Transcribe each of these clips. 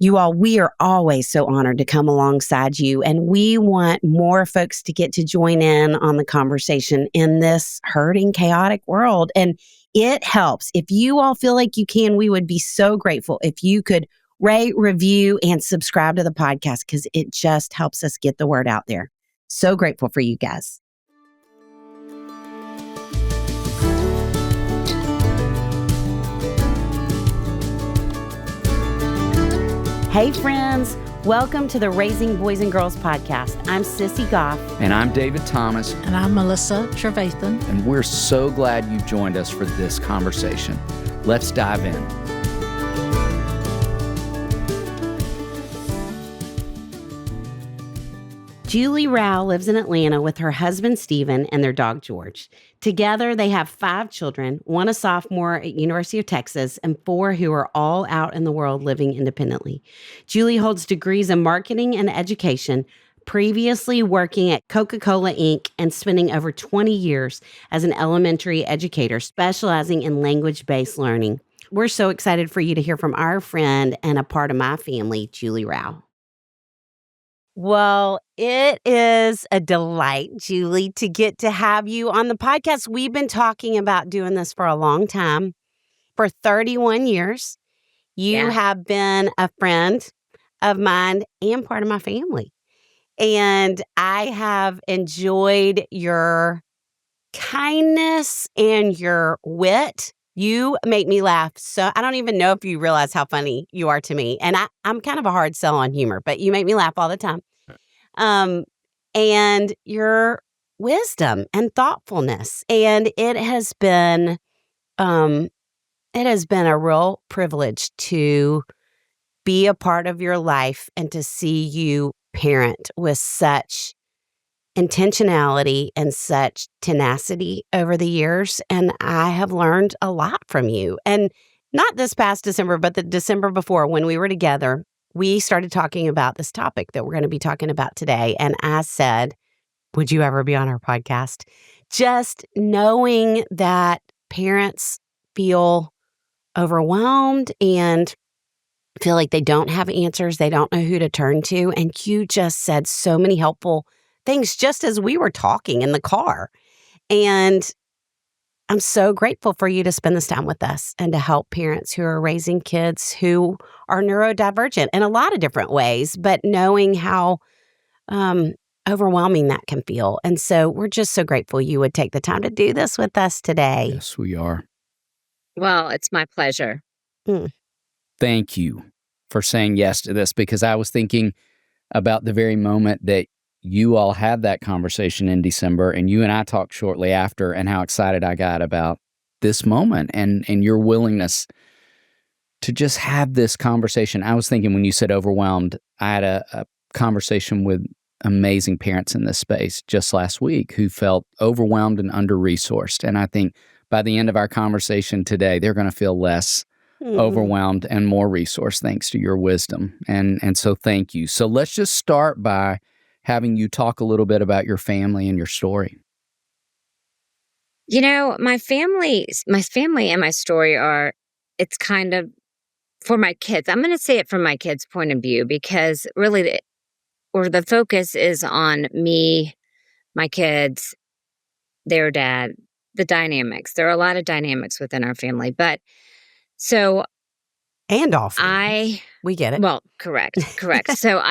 You all, we are always so honored to come alongside you, and we want more folks to get to join in on the conversation in this hurting, chaotic world. And it helps. If you all feel like you can, we would be so grateful if you could rate, review, and subscribe to the podcast because it just helps us get the word out there. So grateful for you guys. Hey friends, welcome to the Raising Boys and Girls podcast. I'm Sissy Goff. And I'm David Thomas. And I'm Melissa Trevathan. And we're so glad you've joined us for this conversation. Let's dive in. Julie Rao lives in Atlanta with her husband, Stephen, and their dog, George. Together, they have 5 children, 1 a sophomore at University of Texas, and 4 who are all out in the world living independently. Julie holds degrees in marketing and education, previously working at Coca-Cola Inc. and spending over 20 years as an elementary educator, specializing in language-based learning. We're so excited for you to hear from our friend and a part of my family, Julie Rao. Well, it is a delight, Julie, to get to have you on the podcast. We've been talking about doing this for a long time, for 31 years. You have been a friend of mine and part of my family. And I have enjoyed your kindness and your wit. You make me laugh. So I don't even know if you realize how funny you are to me. And I'm kind of a hard sell on humor, but you make me laugh all the time. And your wisdom and thoughtfulness. And it has been a real privilege to be a part of your life and to see you parent with such intentionality and such tenacity over the years. And I have learned a lot from you. And not this past December, but the December before when we were together, we started talking about this topic that we're going to be talking about today. And I said, would you ever be on our podcast? Just knowing that parents feel overwhelmed and feel like they don't have answers. They don't know who to turn to. And you just said so many helpful things just as we were talking in the car. And I'm so grateful for you to spend this time with us and to help parents who are raising kids who are neurodivergent in a lot of different ways, but knowing how overwhelming that can feel. And so we're just so grateful you would take the time to do this with us today. Yes, we are. Well, it's my pleasure. Thank you for saying yes to this, because I was thinking about the very moment that you all had that conversation in December, and you and I talked shortly after, and how excited I got about this moment and your willingness to just have this conversation. I was thinking when you said overwhelmed, I had a conversation with amazing parents in this space just last week who felt overwhelmed and under-resourced. And I think by the end of our conversation today, they're going to feel less overwhelmed and more resourced thanks to your wisdom. And so thank you. So let's just start by having you talk a little bit about your family and your story. You know, my family and my story it's kind of for my kids. I'm going to say it from my kids' point of view, because really the focus is on me, my kids, their dad, the dynamics. There are a lot of dynamics within our family, but so. And all families. We get it. Well, correct. So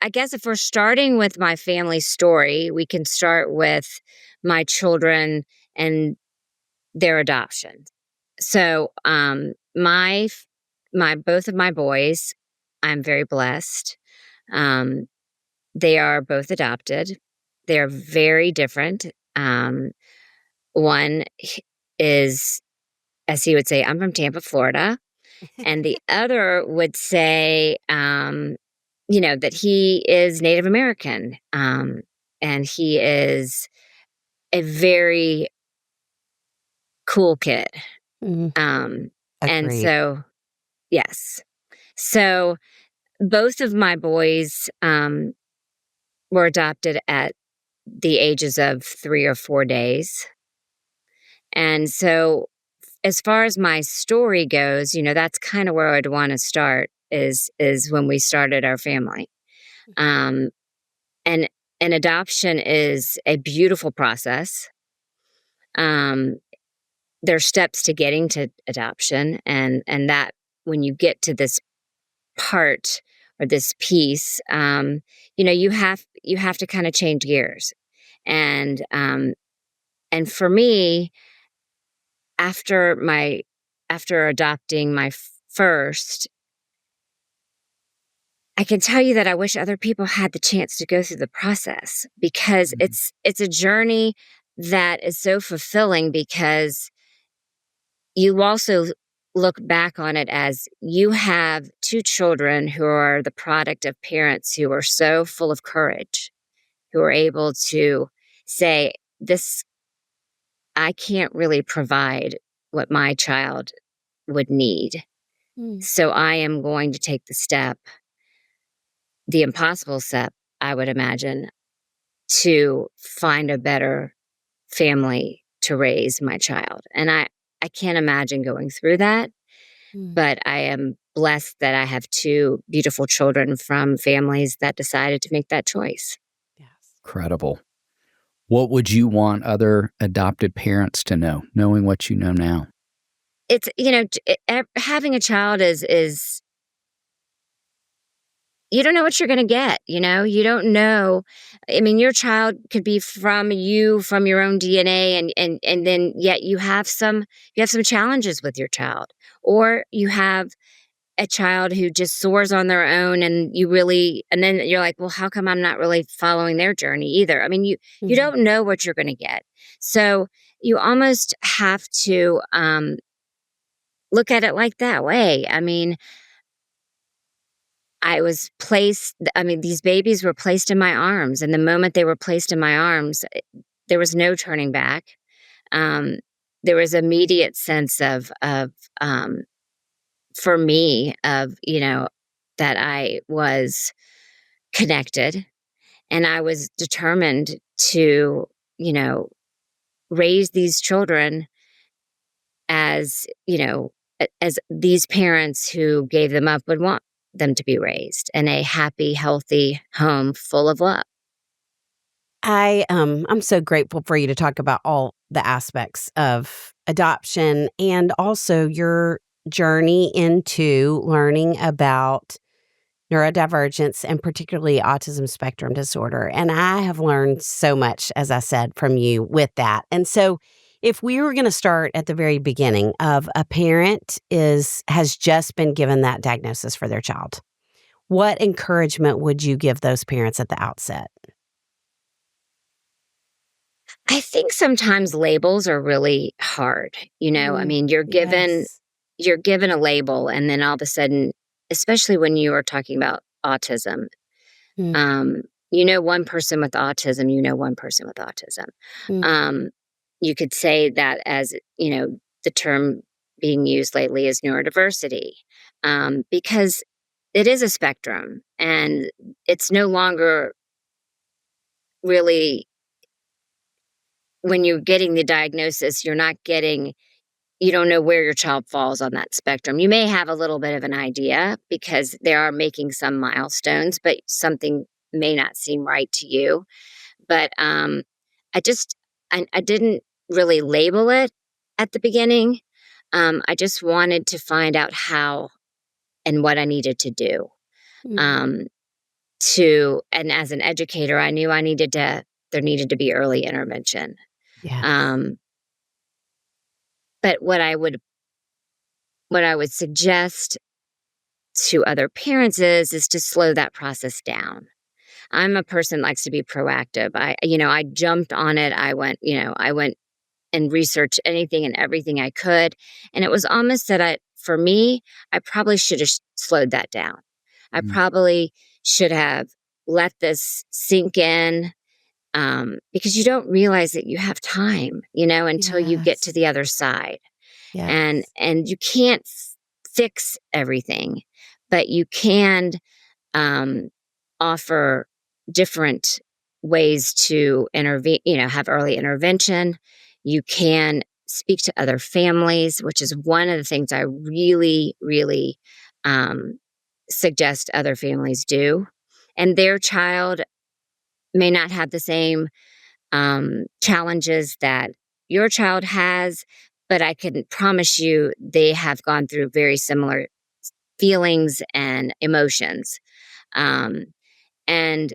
I guess if we're starting with my family story, we can start with my children and their adoption. So, both of my boys, I'm very blessed. They are both adopted. They're very different. One is, as he would say, I'm from Tampa, Florida. And the other would say, that he is Native American. And he is a very cool kid. And so, yes. So both of my boys were adopted at the ages of 3 or 4 days. And so as far as my story goes, that's kind of where I'd want to start. is when we started our family. Um, and and adoption is a beautiful process. Um, there's steps to getting to adoption, and that when you get to this part or this piece, you have to kind of change gears. And for me, after my after adopting my first, I can tell you that I wish other people had the chance to go through the process, because Mhm. it's a journey that is so fulfilling, because you also look back on it as you have two children who are the product of parents who are so full of courage, who are able to say, this, I can't really provide what my child would need. Mm. So I am going to take the step, the impossible step, I would imagine, to find a better family to raise my child. And I can't imagine going through that, Mm. but I am blessed that I have two beautiful children from families that decided to make that choice. Yes. Incredible. What would you want other adopted parents to know, knowing what you know now? It's, having a child is you don't know what you're going to get. You don't know. I mean, your child could be from you, from your own DNA, and then yet you have some challenges with your child, or you have a child who just soars on their own, and then you're like, well, how come I'm not really following their journey either? I mean, you Mhm. don't know what you're going to get. So you almost have to look at it like that way. I mean, these babies were placed in my arms, and the moment they were placed in my arms, there was no turning back. Um, there was immediate sense um, for me, that I was connected, and I was determined to, you know, raise these children as, as these parents who gave them up would want them to be raised in a happy, healthy home full of love. I'm so grateful for you to talk about all the aspects of adoption and also your journey into learning about neurodivergence and particularly autism spectrum disorder. And I have learned so much, as I said, from you with that. And so if we were going to start at the very beginning of a parent has just been given that diagnosis for their child, what encouragement would you give those parents at the outset? I think sometimes labels are really hard. I Mm, mean, yes. you're given a label, and then all of a sudden, especially when you are talking about autism, Mm, um, one person with autism, one person with autism. mm, Um, you could say that as, the term being used lately is neurodiversity, because it is a spectrum, and it's no longer really, when you're getting the diagnosis, you don't know where your child falls on that spectrum. You may have a little bit of an idea because they are making some milestones, but something may not seem right to you. But I just, I didn't really label it at the beginning. I just wanted to find out how and what I needed to do. mm, Um, and as an educator, I knew there needed to be early intervention. yes. Um, but what I would suggest to other parents is to slow that process down. I'm a person that likes to be proactive. I jumped on it. I went and researched anything and everything I could. And it was almost that for me, I probably should have slowed that down. I Mm, probably should have let this sink in, because you don't realize that you have time, until you get to Yes. the other side. and Yes. and you can't fix everything, but you can um, offer different ways to intervene, have early intervention. You can speak to other families, which is one of the things I really, really um, suggest other families do. And their child may not have the same challenges that your child has, but I can promise you they have gone through very similar feelings and emotions. Um, and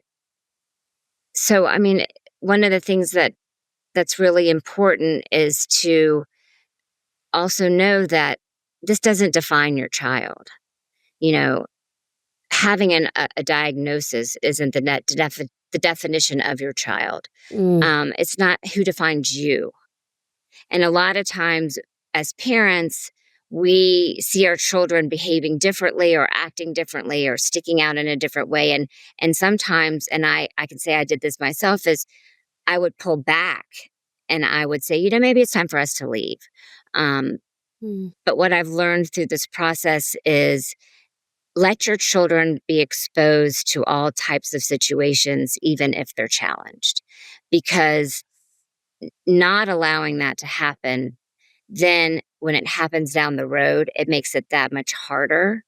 so, I mean, one of the things that's really important is to also know that this doesn't define your child. You know, having a diagnosis isn't the definition of your child. Mm. It's not who defines you. And a lot of times, as parents, we see our children behaving differently or acting differently or sticking out in a different way. And sometimes, and I can say I did this myself, is I would pull back and I would say, maybe it's time for us to leave. Um, Mm. but what I've learned through this process is let your children be exposed to all types of situations, even if they're challenged, because not allowing that to happen, then when it happens down the road, it makes it that much harder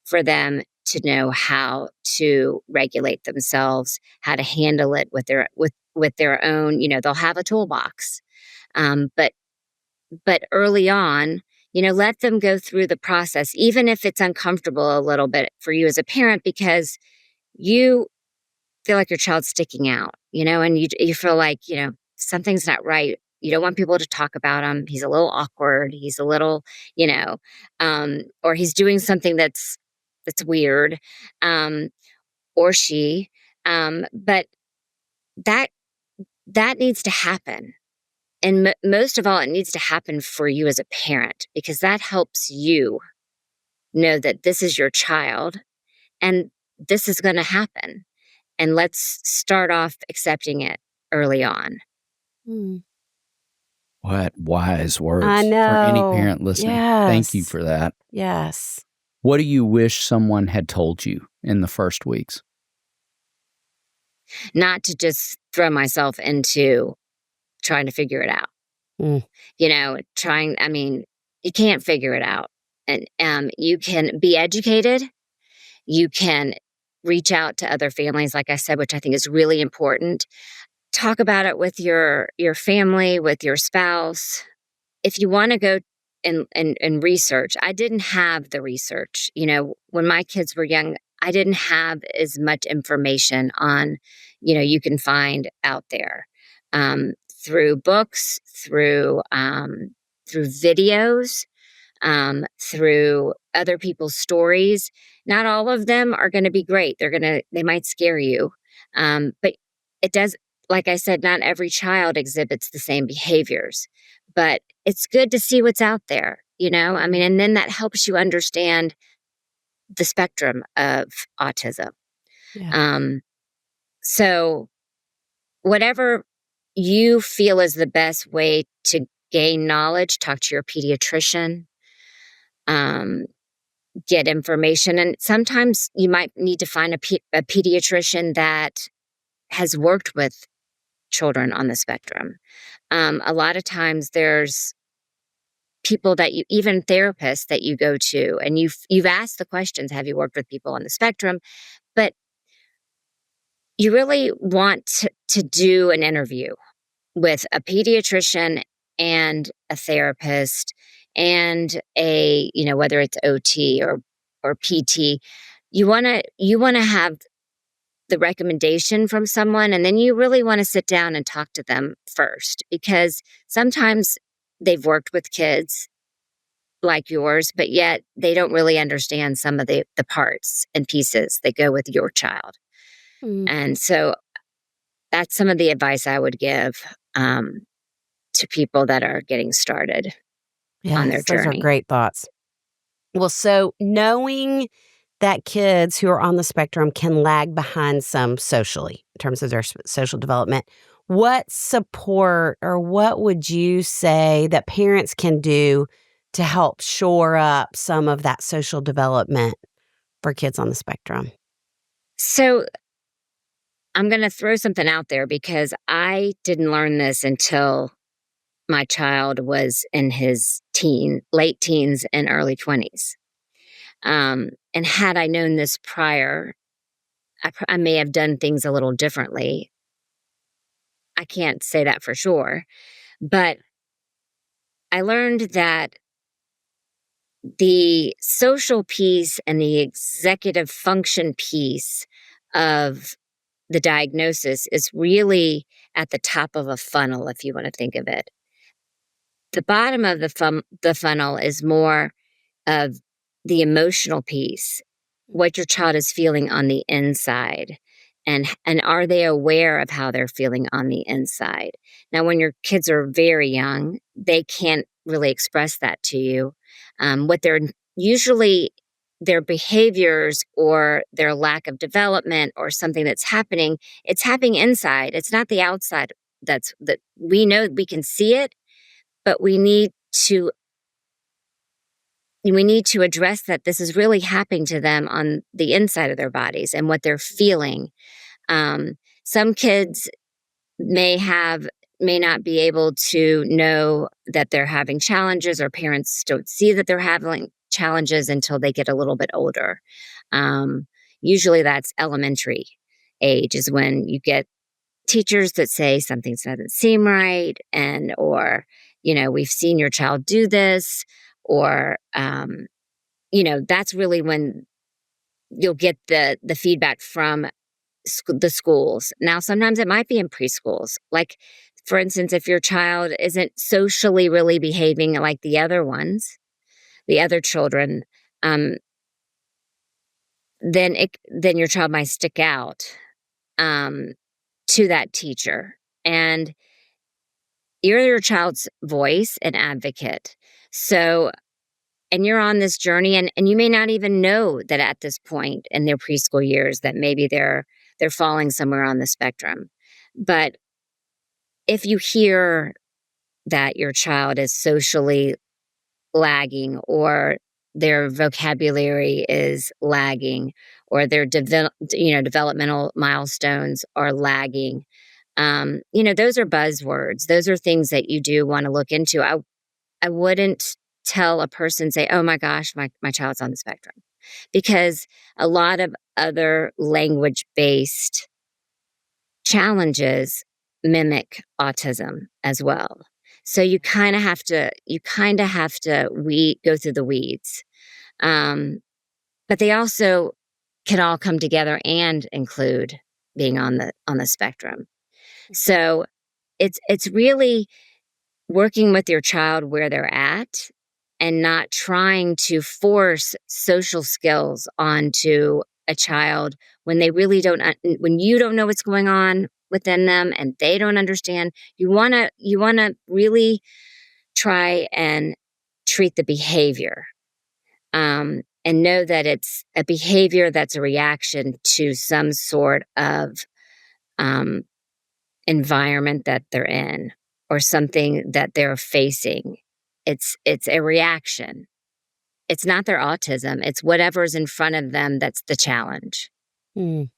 for them to know how to regulate themselves, how to handle it with their own, they'll have a toolbox. But early on, let them go through the process, even if it's uncomfortable a little bit for you as a parent, because you feel like your child's sticking out, and you feel like, something's not right. You don't want people to talk about him. He's a little awkward. He's a little, or he's doing something that's weird, um, or she. But that that needs to happen. And most of all, it needs to happen for you as a parent, because that helps you know that this is your child and this is going to happen. And let's start off accepting it early on. Mm. What wise words I for any know. parent listening. Thank you Yes. for that. Yes. What do you wish someone had told you in the first weeks? Not to just throw myself into trying to figure it out. Mm. You can't figure it out. And you can be educated. You can reach out to other families, like I said, which I think is really important. Talk about it with your family, with your spouse. If you want to go and research, I didn't have the research. When my kids were young, I didn't have as much information on, you can find out there, through books, through videos, through other people's stories. Not all of them are going to be great. They might scare you. But it does, like I said, not every child exhibits the same behaviors, but it's good to see what's out there, and then that helps you understand the spectrum of autism. Yeah. So whatever you feel is the best way to gain knowledge, talk to your pediatrician, get information. And sometimes you might need to find a pediatrician that has worked with children on the spectrum. A lot of times there's people even therapists that you go to, and you've asked the questions, have you worked with people on the spectrum? But you really want to do an interview with a pediatrician and a therapist and whether it's OT or PT. You want to have the recommendation from someone, and then you really want to sit down and talk to them first, because sometimes they've worked with kids like yours, but yet they don't really understand some of the parts and pieces that go with your child. Mm. And so that's some of the advice I would give to people that are getting started on their Yes, those are journey. great thoughts. Well, so knowing that kids who are on the spectrum can lag behind some socially in terms of their social development, what support or what would you say that parents can do to help shore up some of that social development for kids on the spectrum? So I'm going to throw something out there, because I didn't learn this until my child was in his late teens and early 20s. And had I known this prior, I may have done things a little differently. I can't say that for sure, but I learned that the social piece and the executive function piece of the diagnosis is really at the top of a funnel, if you want to think of it. The bottom of the funnel is more of the emotional piece, what your child is feeling on the inside, and are they aware of how they're feeling on the inside. Now, when your kids are very young, they can't really express that to you. What they're usually their behaviors or their lack of development or something that's happening, it's happening inside. It's not the outside. That we know we can see it, but to we need to address that this is really happening to them on the inside of their bodies and what they're feeling. Some kids may not be able to know that they're having challenges, or parents don't see that they're having challenges until they get a little bit older. Usually that's elementary age is when you get teachers that say something doesn't seem right, or we've seen your child do this, or that's really when you'll get the feedback from the schools. Now, sometimes it might be in preschools. Like, for instance, if your child isn't socially really behaving like the other children, then your child might stick out to that teacher, and you're your child's voice and advocate. So, and you're on this journey, and you may not even know that at this point in their preschool years that maybe they're falling somewhere on the spectrum. But if you hear that your child is socially lagging, or their vocabulary is lagging, or their developmental milestones are lagging, those are buzzwords. Those are things that you do want to look into. I wouldn't tell a person, say, oh my gosh, my child's on the spectrum, because a lot of other language-based challenges mimic autism as well. So you kind of have to go through the weeds. But they also can all come together and include being on the spectrum. So it's really working with your child where they're at, and not trying to force social skills onto a child when they really don't, when you don't know what's going on within them and they don't understand. You want to really try and treat the behavior, and know that it's a behavior that's a reaction to some sort of environment that they're in, or something that they're facing. It's a reaction. It's not their autism. It's whatever's in front of them that's the challenge. Mm.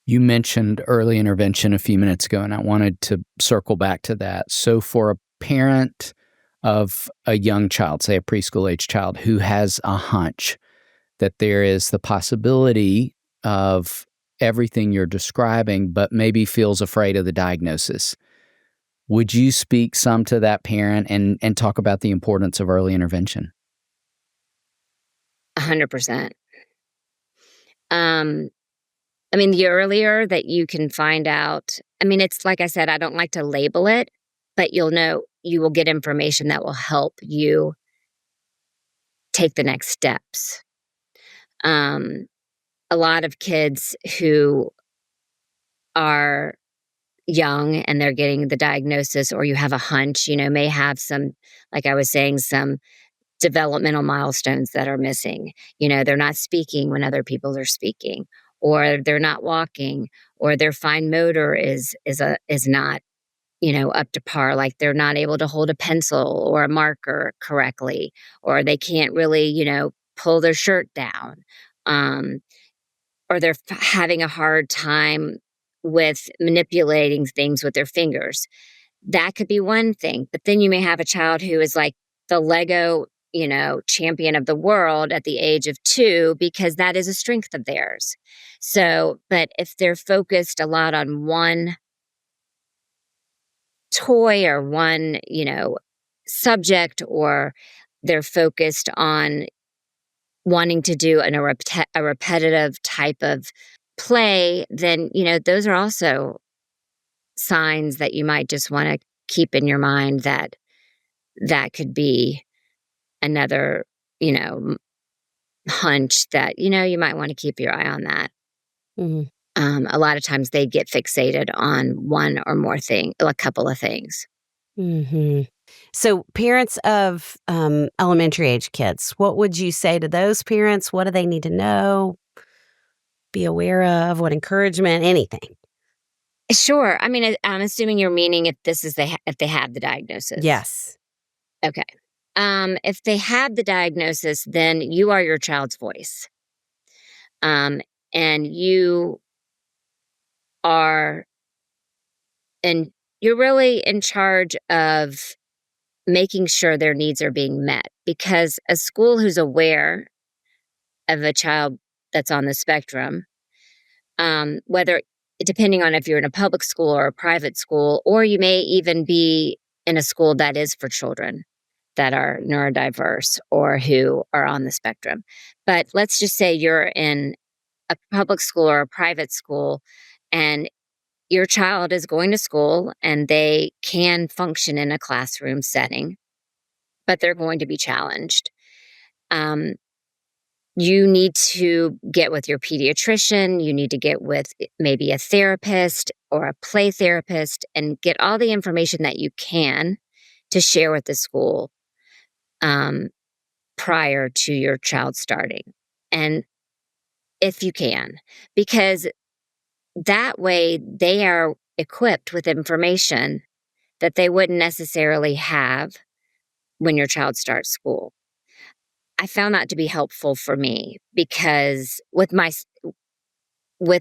You mentioned early intervention a few minutes ago, and I wanted to circle back to that. So for a parent of a young child, say a preschool age child, who has a hunch that there is the possibility of everything you're describing, but maybe feels afraid of the diagnosis, would you speak some to that parent and talk about the importance of early intervention? 100%. The earlier that you can find out, it's like I said, I don't like to label it, but you will get information that will help you take the next steps. A lot of kids who are young and they're getting the diagnosis, or you have a hunch, may have some, like I was saying, some developmental milestones that are missing. They're not speaking when other people are speaking, or they're not walking, or their fine motor is not, up to par. Like they're not able to hold a pencil or a marker correctly, or they can't really, pull their shirt down. Or they're having a hard time with manipulating things with their fingers. That could be one thing. But then you may have a child who is like the Lego champion of the world at the age of 2 because that is a strength of theirs. So, but if they're focused a lot on one toy or one, subject, or they're focused on wanting to do a repetitive type of play, then, those are also signs that you might just want to keep in your mind that that could be another, hunch that, you might want to keep your eye on that. Mhm. A lot of times they get fixated on one or more thing, a couple of things. Mhm. So parents of, elementary age kids, what would you say to those parents? What do they need to know, be aware of? What encouragement? Anything? Sure. I mean, I'm assuming you're meaning if this is if they have the diagnosis. Yes. Okay. If they have the diagnosis, then you are your child's voice. And you are, and you're really in charge of making sure their needs are being met, because a school who's aware of a child that's on the spectrum, whether depending on if you're in a public school or a private school, or you may even be in a school that is for children that are neurodiverse or who are on the spectrum. But let's just say you're in a public school or a private school, and your child is going to school and they can function in a classroom setting, but they're going to be challenged. Um, you need to get with your pediatrician. You need to get with maybe a therapist or a play therapist and get all the information that you can to share with the school um, prior to your child starting. And if you can, because that way they are equipped with information that they wouldn't necessarily have when your child starts school. I found that to be helpful for me because with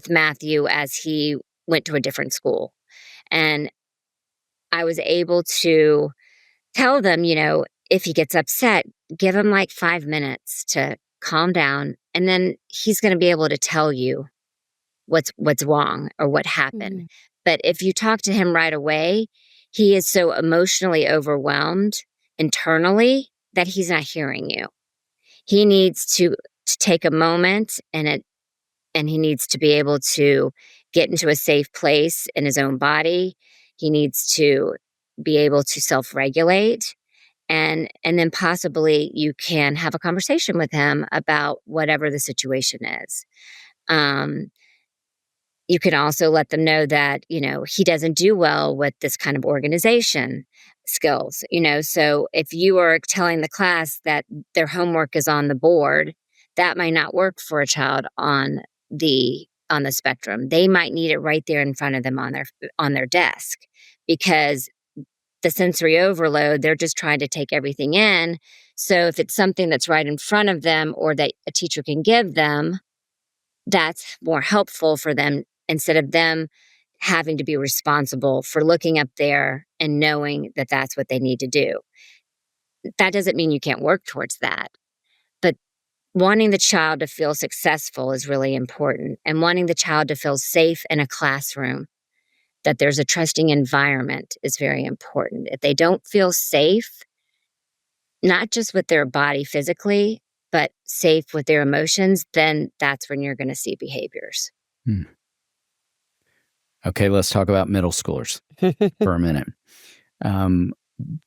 Matthew as he went to a different school, and I was able to tell them, if he gets upset, give him like 5 minutes to calm down, and then he's going to be able to tell you what's wrong or what happened. Mhm. But if you talk to him right away, he is so emotionally overwhelmed internally that he's not hearing you. He needs to take a moment, and he needs to be able to get into a safe place in his own body. He needs to be able to self-regulate, and then possibly you can have a conversation with him about whatever the situation is. Um, you can also let them know that, he doesn't do well with this kind of organization skills, so if you are telling the class that their homework is on the board, that might not work for a child on the spectrum. They might need it right there in front of them on their desk, because the sensory overload, they're just trying to take everything in. So if it's something that's right in front of them or that a teacher can give them, that's more helpful for them, instead of them having to be responsible for looking up there and knowing that that's what they need to do. That doesn't mean you can't work towards that, but wanting the child to feel successful is really important, and wanting the child to feel safe in a classroom, that there's a trusting environment, is very important. If they don't feel safe, not just with their body physically, but safe with their emotions, then that's when you're going to see behaviors. Hmm. Okay, let's talk about middle schoolers for a minute.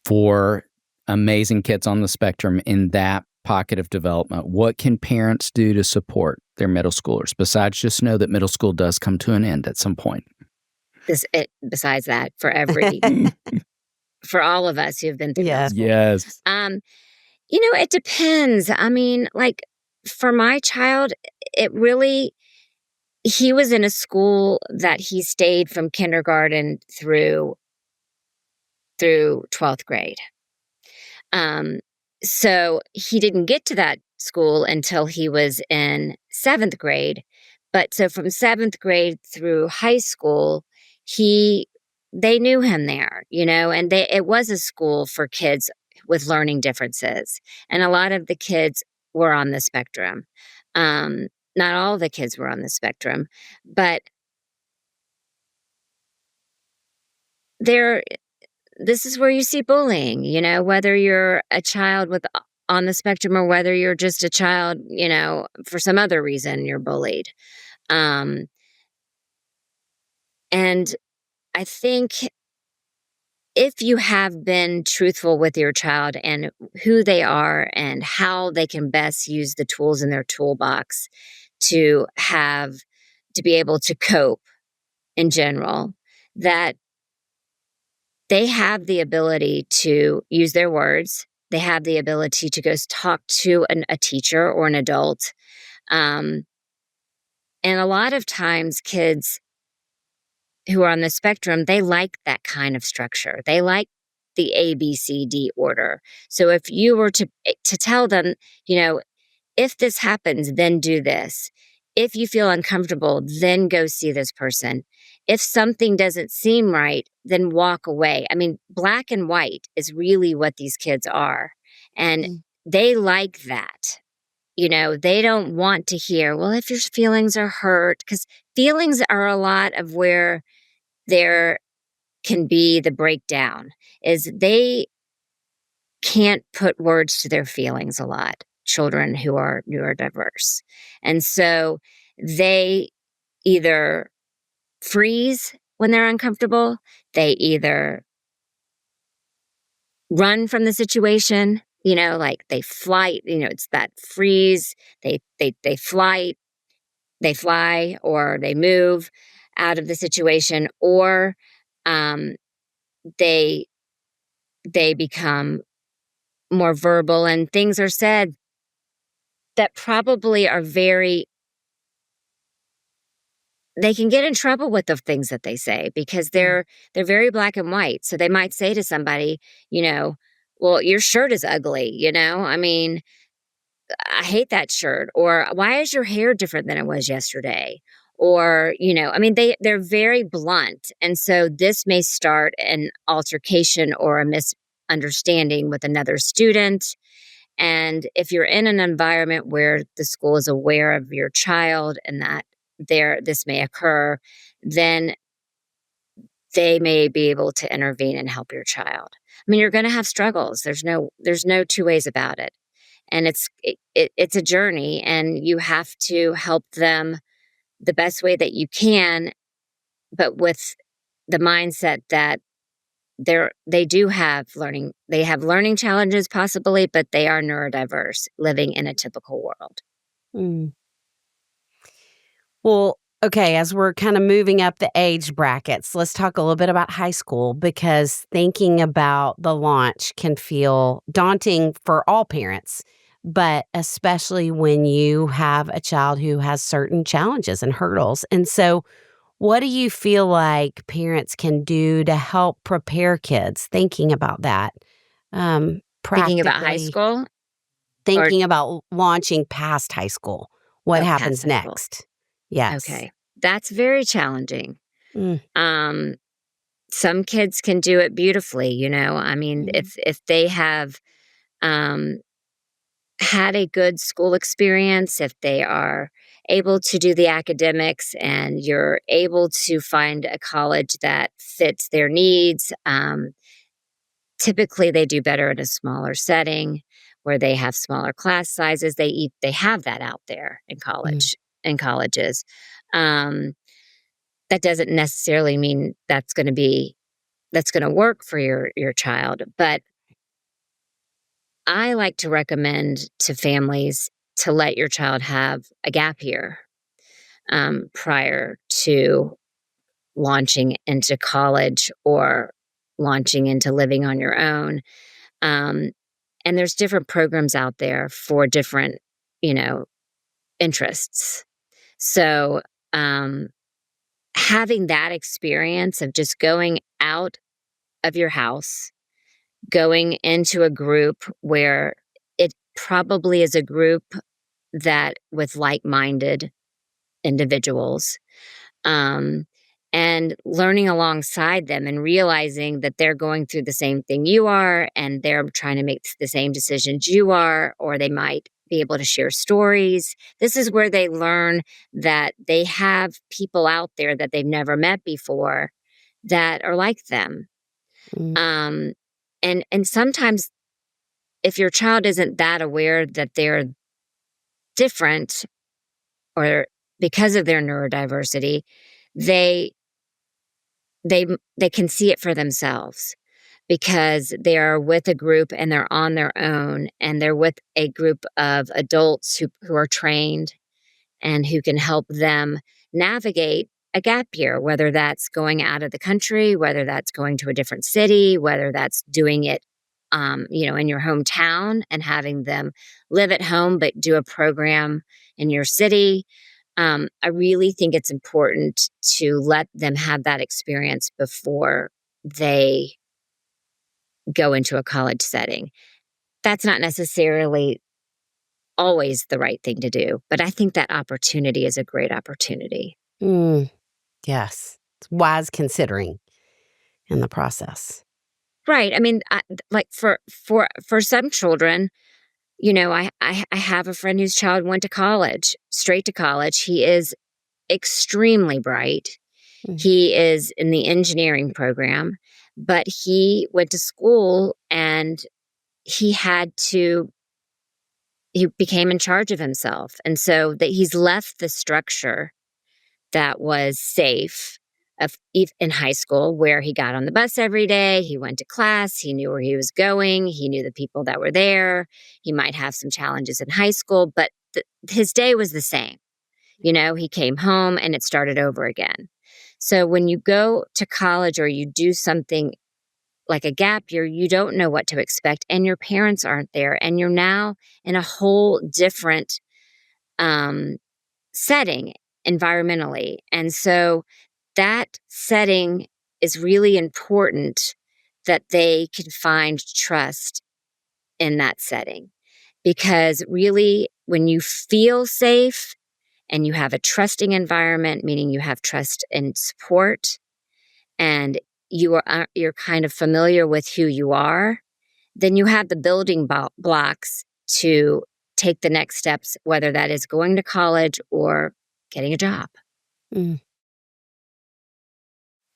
For amazing kids on the spectrum in that pocket of development, what can parents do to support their middle schoolers besides just know that middle school does come to an end at some point? Besides that, for all of us who have been through middle Yeah. school. Yes. It depends. I mean, like for my child, he was in a school that he stayed from kindergarten through 12th grade. So he didn't get to that school until he was in 7th grade. But so from 7th grade through high school, they knew him there, and it was a school for kids with learning differences. And a lot of the kids were on the spectrum. Not all the kids were on the spectrum, but there this is where you see bullying, whether you're a child with on the spectrum or whether you're just a child, for some other reason you're bullied. Um, and I think if you have been truthful with your child and who they are and how they can best use the tools in their toolbox to be able to cope in general, that they have the ability to use their words. They have the ability to go talk to a teacher or an adult. And a lot of times kids who are on the spectrum, they like that kind of structure. They like the A, B, C, D order. So if you were to tell them, if this happens, then do this. If you feel uncomfortable, then go see this person. If something doesn't seem right, then walk away. I mean, black and white is really what these kids are. And they like that. They don't want to hear, well, if your feelings are hurt, because feelings are a lot of where there can be the breakdown, is they can't put words to their feelings a lot, children who are neurodiverse. And so they either freeze when they're uncomfortable, they either run from the situation, like they flight, it's that freeze, they flight, they fly, or they move out of the situation, or they become more verbal and things are said that probably are they can get in trouble with the things that they say because they're very black and white. So they might say to somebody, well, your shirt is ugly, I mean, I hate that shirt. Or why is your hair different than it was yesterday? Or, I mean, they're very blunt. And so this may start an altercation or a misunderstanding with another student. And if you're in an environment where the school is aware of your child and that this may occur, then they may be able to intervene and help your child. I mean, you're going to have struggles. There's no two ways about it. And it's a journey, and you have to help them the best way that you can, but with the mindset that they have learning challenges possibly, but they are neurodiverse living in a typical world. Mm. Well, okay, as we're kind of moving up the age brackets, let's talk a little bit about high school, because thinking about the launch can feel daunting for all parents, but especially when you have a child who has certain challenges and hurdles. And so, what do you feel like parents can do to help prepare kids thinking about that? Thinking about high Practically school? thinking about launching past high school. What happens Past high school. next? Yes. Okay. That's very challenging. Mm. Some kids can do it beautifully, I mean, if they have had a good school experience, if they are able to do the academics and you're able to find a college that fits their needs, typically they do better in a smaller setting where they have smaller class sizes. They have that out there in colleges. That doesn't necessarily mean that's going to work for your child, but I like to recommend to families to let your child have a gap year prior to launching into college or launching into living on your own. And there's different programs out there for different, interests. So having that experience of just going out of your house, going into a group where it probably is a group that with like-minded individuals, and learning alongside them and realizing that they're going through the same thing you are and they're trying to make the same decisions you are, or they might be able to share stories. This is where they learn that they have people out there that they've never met before that are like them. Mm. And sometimes if your child isn't that aware that they're different or because of their neurodiversity, they they can see it for themselves because they are with a group and they're on their own and they're with a group of adults who are trained and who can help them navigate a gap year, whether that's going out of the country, whether that's going to a different city, whether that's doing it, in your hometown and having them live at home but do a program in your city. I really think it's important to let them have that experience before they go into a college setting. That's not necessarily always the right thing to do, but I think that opportunity is a great opportunity. Mm. Yes. It's wise considering in the process. Right. I mean, like for some children, I have a friend whose child went to college, straight to college. He is extremely bright. Mm. He is in the engineering program, but he went to school and he he became in charge of himself. And so that he's left the structure that was safe in high school, where he got on the bus every day, he went to class, he knew where he was going, he knew the people that were there. He might have some challenges in high school, but his day was the same. He came home and it started over again. So when you go to college or you do something like a gap year, you don't know what to expect, and your parents aren't there, and you're now in a whole different setting environmentally. And so that setting is really important, that they can find trust in that setting. Because really, when you feel safe and you have a trusting environment, meaning you have trust and support, and you're kind of familiar with who you are, then you have the building blocks to take the next steps, whether that is going to college or getting a job. Mm.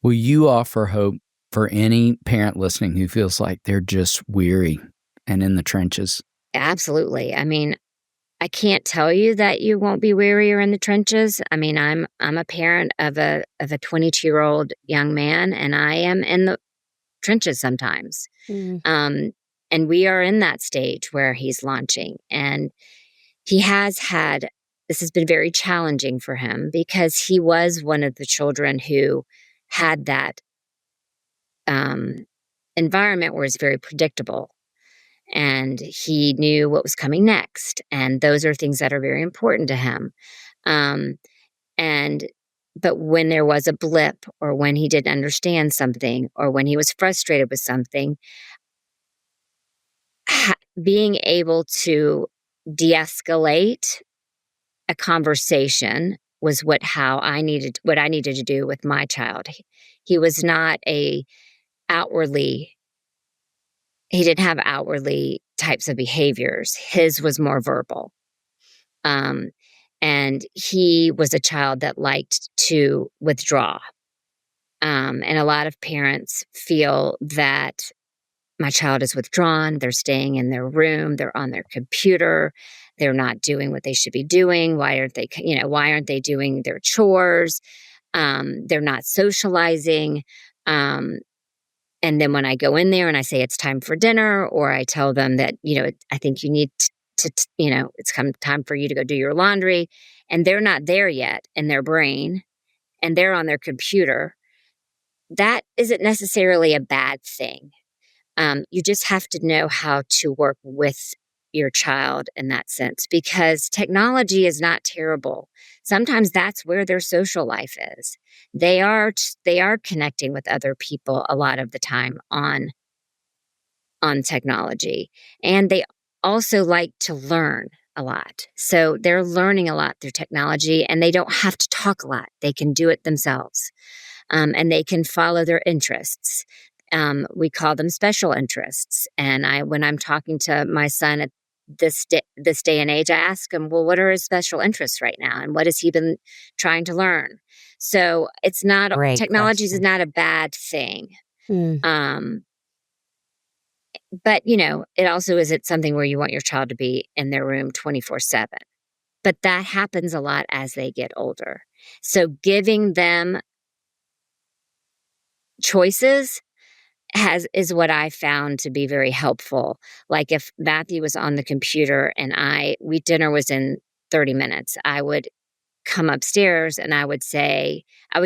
Will you offer hope for any parent listening who feels like they're just weary and in the trenches? Absolutely. I mean, I can't tell you that you won't be weary or in the trenches. I mean, I'm a parent of a 22-year-old young man, and I am in the trenches sometimes. Mm. And we are in that stage where he's launching, and this has been very challenging for him because he was one of the children who had that environment where it's very predictable. And he knew what was coming next. And those are things that are very important to him. Um, but when there was a blip, or when he didn't understand something, or when he was frustrated with something, being able to de-escalate a conversation was what I needed to do with my child. He was not he didn't have outwardly types of behaviors. His was more verbal. And he was a child that liked to withdraw. And a lot of parents feel that my child is withdrawn. They're staying in their room. They're on their computer. They're not doing what they should be doing. Why aren't they doing their chores? They're not socializing. And then when I go in there and I say it's time for dinner, or I tell them that, I think you need it's time for you to go do your laundry, and they're not there yet in their brain and they're on their computer, that isn't necessarily a bad thing. You just have to know how to work with your child in that sense, because technology is not terrible. Sometimes that's where their social life is. They are connecting with other people a lot of the time on technology, and they also like to learn. a lot. So they're learning a lot through technology, and they don't have to talk a lot. They can do it themselves, and they can follow their interests. We call them special interests. And when I'm talking to my son at this day and age, I ask him, well, what are his special interests right now? And what has he been trying to learn? So it's not, Great technology is question. not a bad thing. Mm. Um, but, it also isn't something where you want your child to be in their room 24/7. But that happens a lot as they get older. So giving them choices is what I found to be very helpful. Like if Matthew was on the computer and dinner was in 30 minutes, I would come upstairs and I would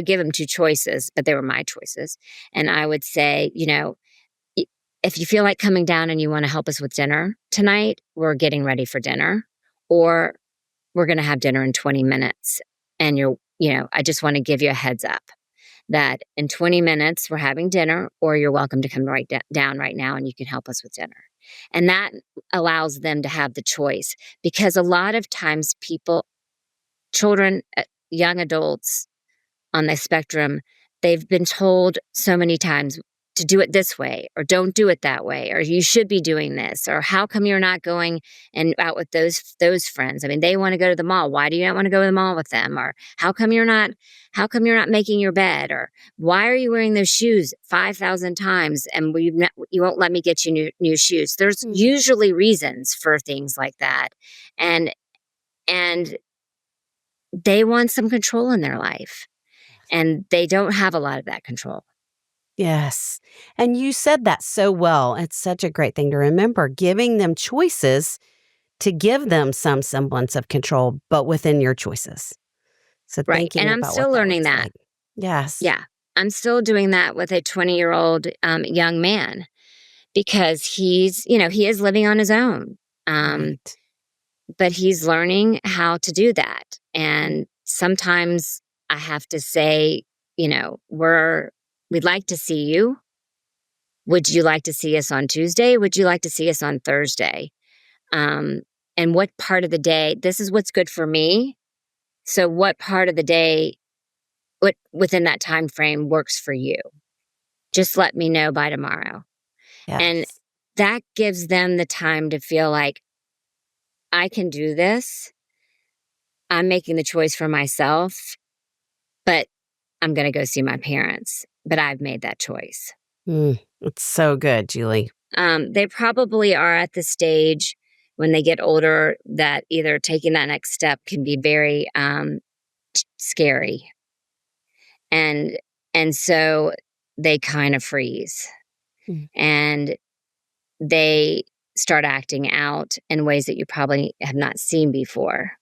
give him two choices, but they were my choices. And I would say, "I- if you feel like coming down and you want to help us with dinner tonight, we're getting ready for dinner, or we're going to have dinner in 20 minutes. And I just want to give you a heads up that in 20 minutes we're having dinner, or you're welcome to come right down right now and you can help us with dinner." And that allows them to have the choice, because a lot of times children, young adults on the spectrum, they've been told so many times to do it this way, or don't do it that way, or you should be doing this, or how come you're not going and out with those friends? I mean, they want to go to the mall. Why do you not want to go to the mall with them? Or how come you're not making your bed? Or why are you wearing those shoes 5,000 times and you won't let me get you new shoes? There's Mm. usually reasons for things like that. And and they want some control in their life, and they don't have a lot of that control. Yes. And you said that so well. It's such a great thing to remember, giving them choices to give them some semblance of control, but within your choices. So Right. And thinking I'm about what still that learning looks that. like. Yes. Yeah. I'm still doing that with a 20-year-old young man, because he is living on his own. Right. But he's learning how to do that. And sometimes I have to say, we'd like to see you. Would you like to see us on Tuesday? Would you like to see us on Thursday? Um, and what part of the day, this is what's good for me. So what part of the day, what within that time frame works for you? Just let me know by tomorrow. And Yes. that gives them the time to feel like, I can do this. I'm making the choice for myself, but I'm going to go see my parents. But I've made that choice. It's so good, Julie. They probably are at the stage when they get older that either taking that next step can be very scary. And so they kind of freeze, Mm. and they start acting out in ways that you probably have not seen before,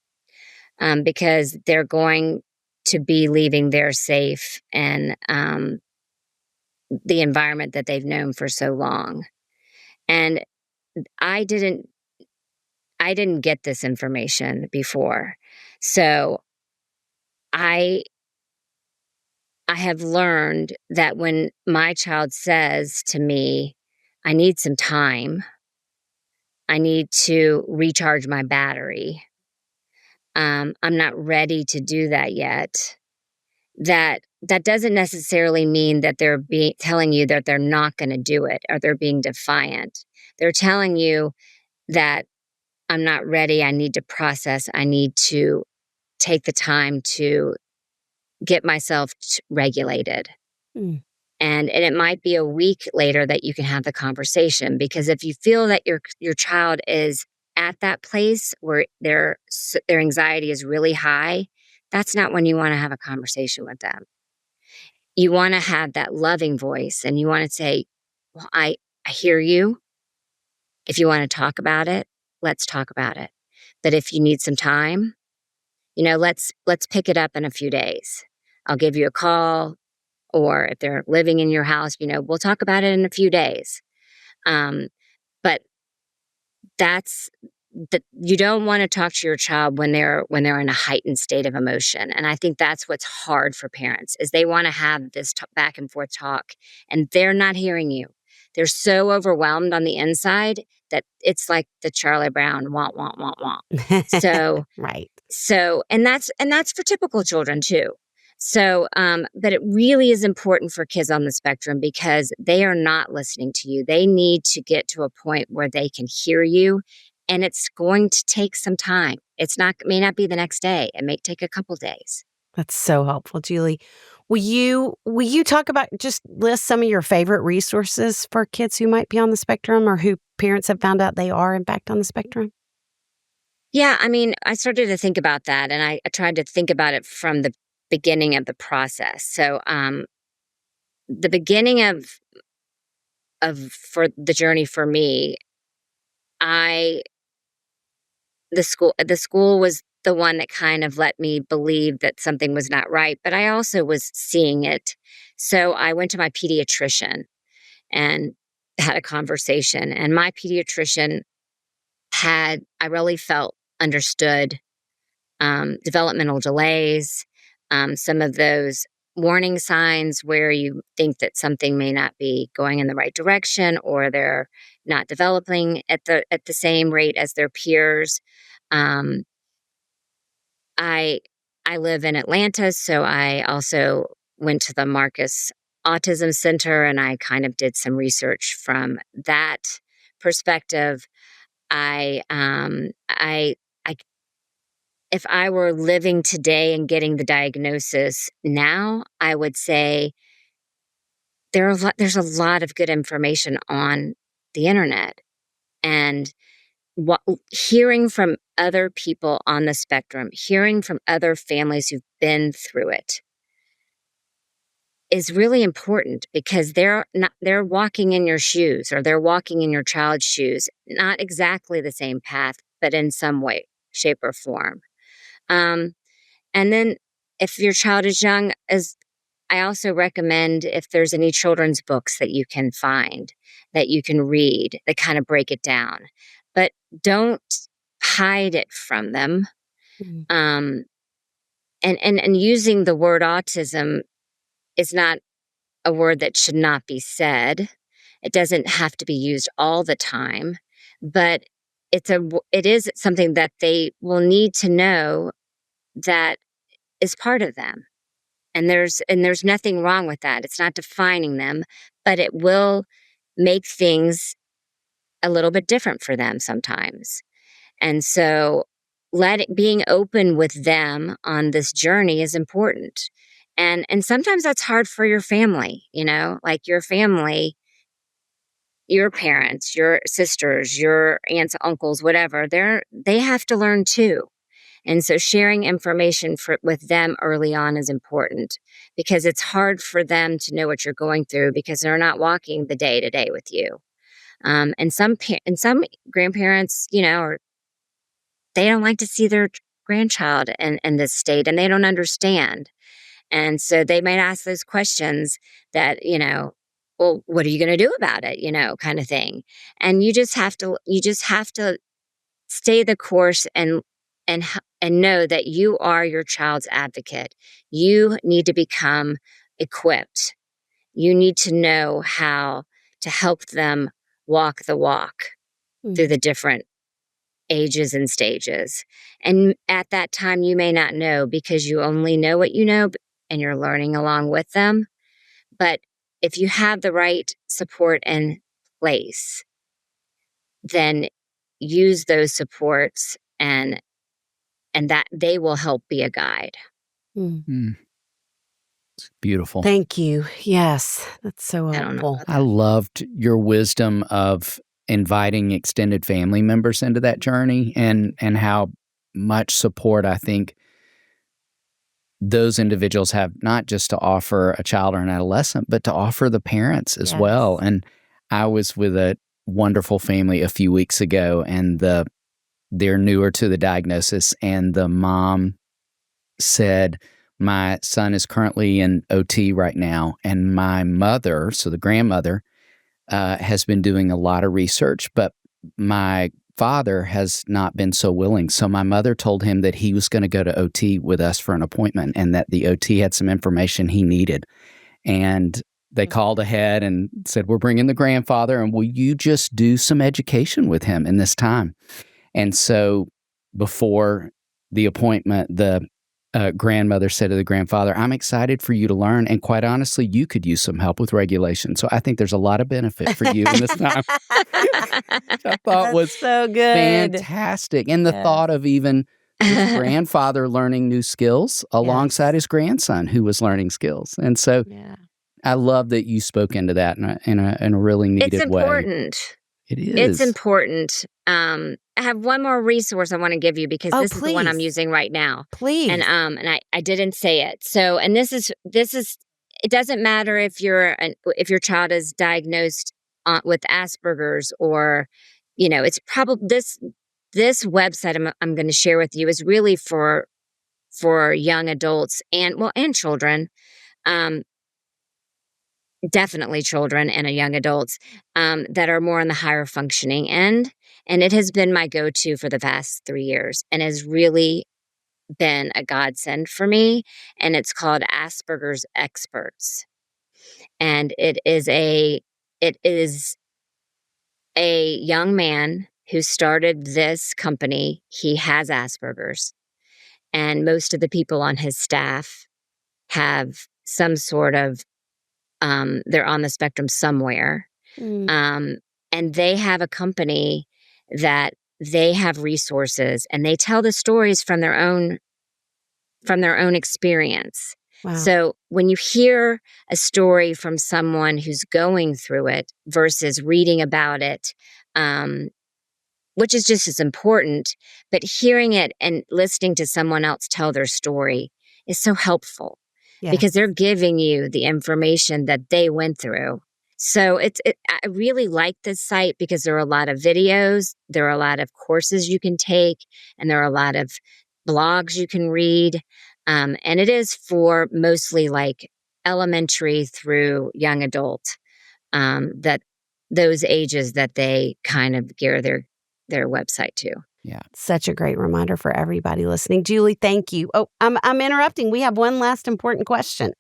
because they're going to be leaving their safe and the environment that they've known for so long. And I didn't I didn't get this information before. So I I have learned that when my child says to me, I need some time, I need to recharge my battery, I'm not ready to do that yet. That doesn't necessarily mean that they're telling you that they're not going to do it, or they're being defiant. They're telling you that I'm not ready. I need to process. I need to take the time to get myself regulated. Mm. And it might be a week later that you can have the conversation, because if you feel that your child is at that place where their anxiety is really high, that's not when you want to have a conversation with them. You want to have that loving voice, and you want to say, well, I hear you. If you want to talk about it, let's talk about it. But if you need some time, let's pick it up in a few days. I'll give you a call, or if they're living in your house, we'll talk about it in a few days. Um, but that's that you don't want to talk to your child when they're in a heightened state of emotion. And I think that's what's hard for parents, is they want to have this back and forth talk, and they're not hearing you. They're so overwhelmed on the inside that it's like the Charlie Brown want, want, want, want. So, Right. and that's for typical children too. So, but it really is important for kids on the spectrum because they are not listening to you. They need to get to a point where they can hear you, and it's going to take some time. May not be the next day. It may take a couple days. That's so helpful, Julie. Will you talk about, just list some of your favorite resources for kids who might be on the spectrum or who parents have found out they are in fact on the spectrum? Yeah, I mean, I started to think about that, and I tried to think about it from the beginning of the process. So, the beginning of for the journey for me, I the school was the one that kind of let me believe that something was not right, but I also was seeing it. So I went to my pediatrician and had a conversation, and my pediatrician I really felt understood developmental delays, some of those warning signs where you think that something may not be going in the right direction or they're not developing at the same rate as their peers. Um, I I live in Atlanta, so I also went to the Marcus Autism Center and I kind of did some research from that perspective. I if I were living today and getting the diagnosis now, I would say there's a lot of good information on the internet. And what, hearing from other people on the spectrum, hearing from other families who've been through it is really important because they're walking in your shoes or they're walking in your child's shoes, not exactly the same path, but in some way, shape, or form. Um, And then if your child is young, as I also recommend if there's any children's books that you can find that you can read that kind of break it down. But don't hide it from them. Mm. Um, and using the word autism is not a word that should not be said. It doesn't have to be used all the time, but it is something that they will need to know that is part of them. And there's nothing wrong with that. It's not defining them, but it will make things a little bit different for them sometimes. And so being open with them on this journey is important. And sometimes that's hard for your family, like your family, your parents, your sisters, your aunts, uncles, whatever, they have to learn too. And so sharing information with them early on is important because it's hard for them to know what you're going through because they're not walking the day to day with you. And some grandparents, they don't like to see their grandchild in this state and they don't understand. And so they might ask those questions that, well, what are you going to do about it? Kind of thing. And you just have to stay the course and and know that you are your child's advocate. You need to become equipped. You need to know how to help them walk the walk through Mm. the different ages and stages. And at that time, you may not know because you only know what you know and you're learning along with them. But if you have the right support in place, then use those supports and that they will help be a guide. Mm. Mm, it's beautiful. Thank you. Yes, that's so I don't know helpful. about I that. loved your wisdom of inviting extended family members into that journey and how much support I think those individuals have, not just to offer a child or an adolescent, but to offer the parents as well. Yes. And I was with a wonderful family a few weeks ago, and they're newer to the diagnosis, and the mom said, "My son is currently in OT right now, and my mother," so the grandmother, has been doing a lot of research, but my father has not been so willing. So my mother told him that he was going to go to OT with us for an appointment and that the OT had some information he needed. And they called ahead and said, we're bringing the grandfather, and will you just do some education with him in this time? And so before the appointment, the grandmother said to the grandfather, I'm excited for you to learn. And quite honestly, you could use some help with regulation. So I think there's a lot of benefit for you in this time. Which I thought was so good. Fantastic. And the thought of even his grandfather learning new skills alongside his grandson who was learning skills. And so I love that you spoke into that in a really needed way. It's important. It is. It's important. I have one more resource I want to give you because this is the one I'm using right now. Please. And I didn't say it. So, and this is it doesn't matter if your child is diagnosed with Asperger's or, it's probably this website I'm going to share with you is really for young adults and children. Definitely children and young adults that are more on the higher functioning end. And it has been my go-to for the past 3 years and has really been a godsend for me. And it's called Asperger's Experts. And it is a young man who started this company. He has Asperger's. And most of the people on his staff have some sort of they're on the spectrum somewhere. And they have a company that they have resources and they tell the stories from their own experience. Wow. So when you hear a story from someone who's going through it versus reading about it, which is just as important, but hearing it and listening to someone else tell their story is so helpful. Because they're giving you the information that they went through. So I really like this site because there are a lot of videos, there are a lot of courses you can take, and there are a lot of blogs you can read. And it is for mostly like elementary through young adult, that those ages that they kind of gear their website to. Yeah. Such a great reminder for everybody listening. Julie, thank you. Oh, I'm interrupting. We have one last important question.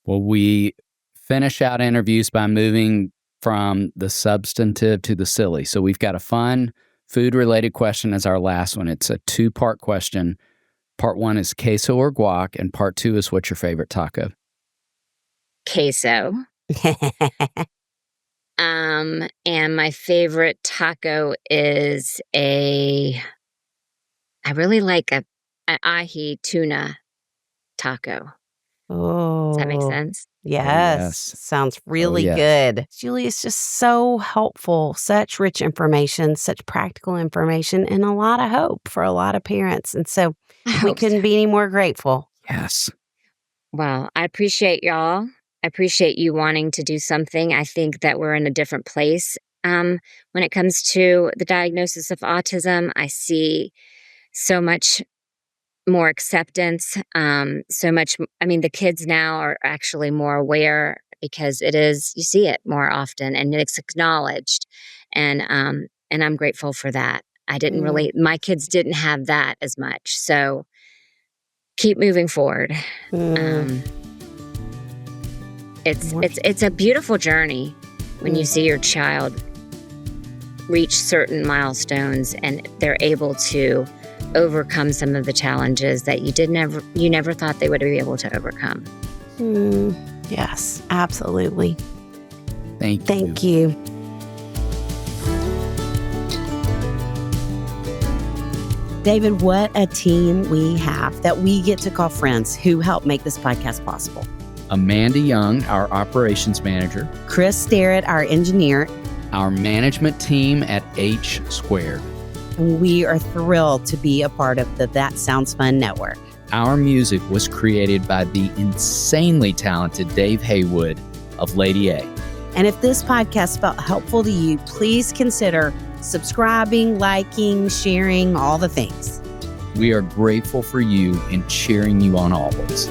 Well, we finish out interviews by moving from the substantive to the silly. So we've got a fun food-related question as our last one. It's a 2-part question. Part 1 is queso or guac, and part 2 is what's your favorite taco? Queso. And my favorite taco is I really like an ahi tuna taco. Oh. Does that make sense? Yes. Sounds really good. Julie is just so helpful. Such rich information, such practical information, and a lot of hope for a lot of parents. And so we couldn't be any more grateful. Yes. Well, I appreciate y'all. I appreciate you wanting to do something. I think that we're in a different place when it comes to the diagnosis of autism. I see so much more acceptance, so much. I mean, the kids now are actually more aware because you see it more often and it's acknowledged. And I'm grateful for that. My kids didn't have that as much. So keep moving forward. It's a beautiful journey when you see your child reach certain milestones and they're able to overcome some of the challenges that you never thought they would be able to overcome. Yes, absolutely. Thank you. David, what a team we have that we get to call friends who help make this podcast possible. Amanda Young, our operations manager. Chris Starrett, our engineer. Our management team at H Squared. We are thrilled to be a part of the That Sounds Fun network. Our music was created by the insanely talented Dave Haywood of Lady A. And if this podcast felt helpful to you, please consider subscribing, liking, sharing, all the things. We are grateful for you and cheering you on always.